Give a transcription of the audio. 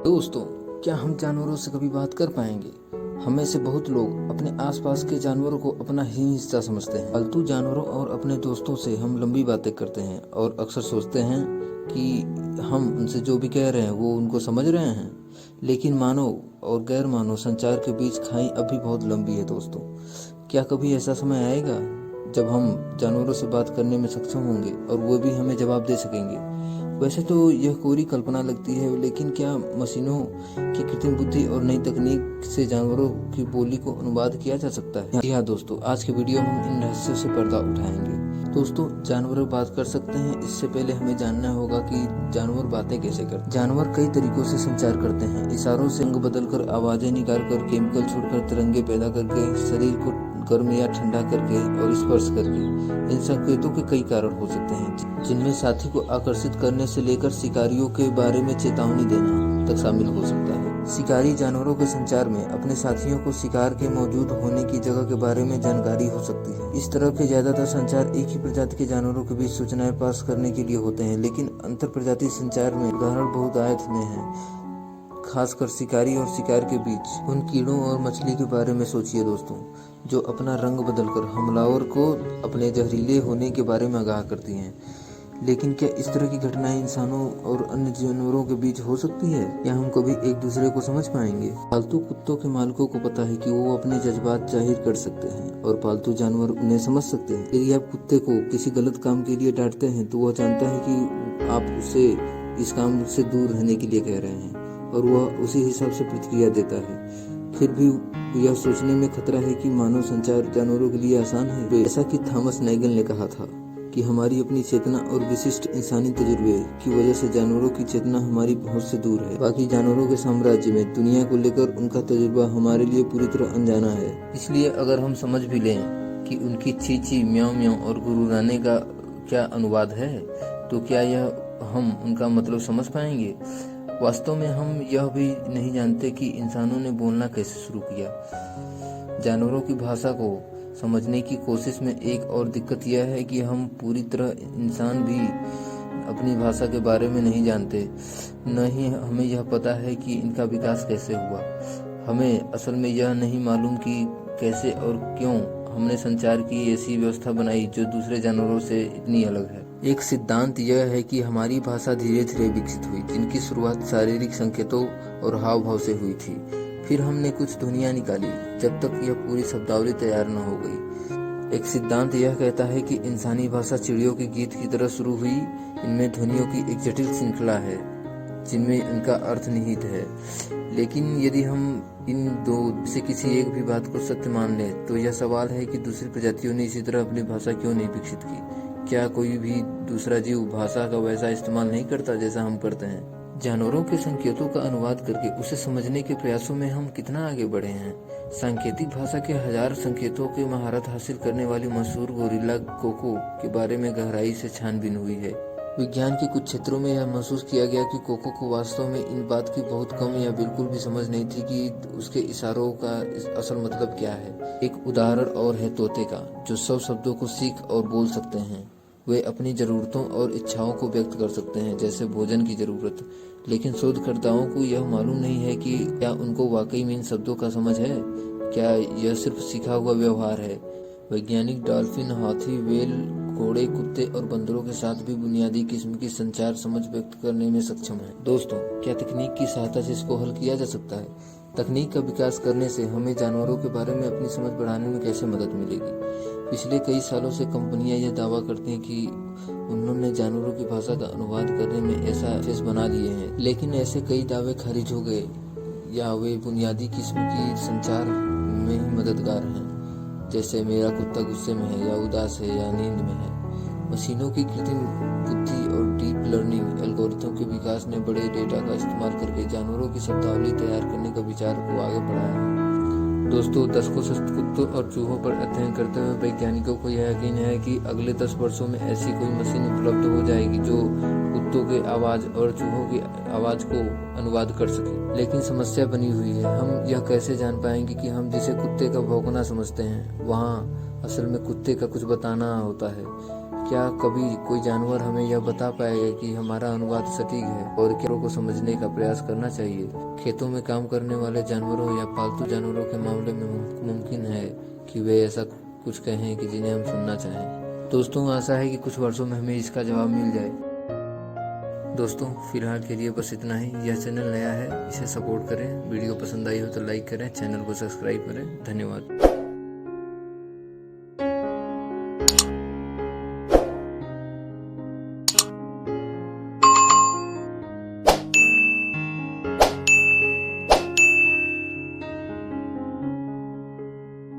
दोस्तों, क्या हम जानवरों से कभी बात कर पाएंगे? हम में से बहुत लोग अपने आसपास के जानवरों को अपना ही हिस्सा समझते हैं। पालतू जानवरों और अपने दोस्तों से हम लंबी बातें करते हैं और अक्सर सोचते हैं कि हम उनसे जो भी कह रहे हैं वो उनको समझ रहे हैं। लेकिन मानव और गैर मानव संचार के बीच खाई अभी बहुत लंबी है दोस्तों। क्या कभी ऐसा समय आएगा जब हम जानवरों से बात करने में सक्षम होंगे और वो भी हमें जवाब दे सकेंगे? वैसे तो यह कोरी कल्पना लगती है, लेकिन क्या मशीनों की कृत्रिम बुद्धि और नई तकनीक से जानवरों की बोली को अनुवाद किया जा सकता है? जी हाँ दोस्तों, आज के वीडियो में हम इन रहस्यों से पर्दा उठाएंगे। दोस्तों, जानवर बात कर सकते हैं, इससे पहले हमें जानना होगा कि जानवर बातें कैसे करते हैं। जानवर कई तरीकों से संचार करते हैं। इशारों से, रंग बदलकर, आवाजें निकालकर, केमिकल छोड़कर, तिरंगे पैदा करके, शरीर को गर्म या ठंडा करके और स्पर्श करके। इन संकेतों के कई कारण हो सकते हैं, जिनमें साथी को आकर्षित करने से लेकर शिकारियों के बारे में चेतावनी देना तक शामिल हो सकता है। शिकारी जानवरों के संचार में अपने साथियों को शिकार के मौजूद होने की जगह के बारे में जानकारी हो सकती है। इस तरह के ज्यादातर संचार एक ही प्रजाति के जानवरों के बीच सूचनाएं पास करने के लिए होते हैं, लेकिन अंतर प्रजाति संचार में उदाहरण बहुतायत में है, खासकर शिकारी और शिकार के बीच। उन कीड़ों और मछली के बारे में सोचिए दोस्तों, जो अपना रंग बदलकर हमलावर को अपने जहरीले होने के बारे में आगाह करती हैं। लेकिन क्या इस तरह की घटनाएं इंसानों और अन्य जानवरों के बीच हो सकती है? या हम कभी एक दूसरे को समझ पाएंगे? पालतू कुत्तों के मालिकों को पता है कि वो अपने जज्बात जाहिर कर सकते हैं और पालतू जानवर उन्हें समझ सकते हैं। यदि आप कुत्ते को किसी गलत काम के लिए डांटते हैं तो वह जानता है कि आप उसे इस काम से दूर रहने के लिए कह रहे हैं और वह उसी हिसाब से प्रतिक्रिया देता है। फिर भी यह सोचने में खतरा है कि मानव संचार जानवरों के लिए आसान है। जैसा कि थॉमस नैगल ने कहा था कि हमारी अपनी चेतना और विशिष्ट इंसानी तजुर्बे की वजह से जानवरों की चेतना हमारी पहुंच से दूर है। बाकी जानवरों के साम्राज्य में दुनिया को लेकर उनका तजुर्बा हमारे लिए पूरी तरह अनजाना है। इसलिए अगर हम समझ भी लें कि उनकी ची म्याऊ म्याऊ और गुर्राने का क्या अनुवाद है, तो क्या यह हम उनका मतलब समझ पाएंगे? वास्तव में हम यह भी नहीं जानते कि इंसानों ने बोलना कैसे शुरू किया। जानवरों की भाषा को समझने की कोशिश में एक और दिक्कत यह है कि हम पूरी तरह इंसान भी अपनी भाषा के बारे में नहीं जानते। न ही हमें यह पता है कि इनका विकास कैसे हुआ। हमें असल में यह नहीं मालूम कि कैसे और क्यों हमने संचार की ऐसी व्यवस्था बनाई जो दूसरे जानवरों से इतनी अलग है। एक सिद्धांत यह है कि हमारी भाषा धीरे धीरे विकसित हुई, जिनकी शुरुआत शारीरिक संकेतों और हाव भाव से हुई थी। फिर हमने कुछ ध्वनियाँ निकाली जब तक यह पूरी शब्दावली तैयार न हो गई। एक सिद्धांत यह कहता है कि इंसानी भाषा चिड़ियों के गीत की तरह शुरू हुई। इनमें ध्वनियों की एक जटिल श्रृंखला है जिनमें इनका अर्थ निहित है। लेकिन यदि हम इन दो से किसी एक भी बात को सत्य मान लें, तो यह सवाल है कि दूसरी प्रजातियों ने इसी तरह अपनी भाषा क्यों नहीं विकसित की? क्या कोई भी दूसरा जीव भाषा का वैसा इस्तेमाल नहीं करता जैसा हम करते हैं? जानवरों के संकेतों का अनुवाद करके उसे समझने के प्रयासों में हम कितना आगे बढ़े हैं। सांकेतिक भाषा के 1000 संकेतों की महारत हासिल करने वाली मशहूर गोरिल्ला कोको के बारे में गहराई से छानबीन हुई है। विज्ञान के कुछ क्षेत्रों में यह महसूस किया गया कि कोको को वास्तव में इन बात की बहुत कम या बिल्कुल भी समझ नहीं थी कि उसके इशारों का असल मतलब क्या है। एक उदाहरण और है तोते का, जो 100 शब्दों को सीख और बोल सकते हैं। वे अपनी जरूरतों और इच्छाओं को व्यक्त कर सकते हैं, जैसे भोजन की जरूरत। लेकिन शोधकर्ताओं को यह मालूम नहीं है कि क्या उनको वाकई में इन शब्दों का समझ है, क्या यह सिर्फ सीखा हुआ व्यवहार है। वैज्ञानिक डॉल्फिन, हाथी, व्हेल, घोड़े, कुत्ते और बंदरों के साथ भी बुनियादी किस्म की संचार समझ व्यक्त करने में सक्षम है। दोस्तों, क्या तकनीक की सहायता से इसको हल किया जा सकता है? तकनीक का विकास करने से हमें जानवरों के बारे में अपनी समझ बढ़ाने में कैसे मदद मिलेगी? पिछले कई सालों से कंपनियां यह दावा करती हैं कि उन्होंने जानवरों की भाषा का अनुवाद करने में ऐसा फेस बना लिए हैं, लेकिन ऐसे कई दावे खारिज हो गए या वे बुनियादी किस्म की संचार में ही मददगार हैं, जैसे मेरा कुत्ता गुस्से में है या उदास है या नींद में है। मशीनों की कृत्रिम बुद्धि और डीप लर्निंग एल्गोरिथम के विकास ने बड़े डेटा का इस्तेमाल करके जानवरों की शब्दावली तैयार करने का विचार को आगे बढ़ाया है। दोस्तों, दशकों से कुत्तों और चूहों पर अध्ययन करते हुए वैज्ञानिकों को यह यकीन है कि अगले 10 वर्षों में ऐसी कोई मशीन उपलब्ध हो जाएगी जो कुत्तों के आवाज और चूहों की आवाज को अनुवाद कर सके। लेकिन समस्या बनी हुई है, हम यह कैसे जान पाएंगे कि हम जिसे कुत्ते का भौंकना समझते हैं, वहाँ असल में कुत्ते का कुछ बताना होता है? क्या कभी कोई जानवर हमें यह बता पाएगा कि हमारा अनुवाद सटीक है और क्या को समझने का प्रयास करना चाहिए? खेतों में काम करने वाले जानवरों या पालतू जानवरों के मामले में मुमकिन है कि वे ऐसा कुछ कहें कि जिन्हें हम सुनना चाहें। दोस्तों, आशा है कि कुछ वर्षों में हमें इसका जवाब मिल जाए। दोस्तों, फिलहाल के लिए बस इतना ही। यह चैनल नया है, इसे सपोर्ट करें। वीडियो पसंद आई हो तो लाइक करें, चैनल को सब्सक्राइब करें। धन्यवाद।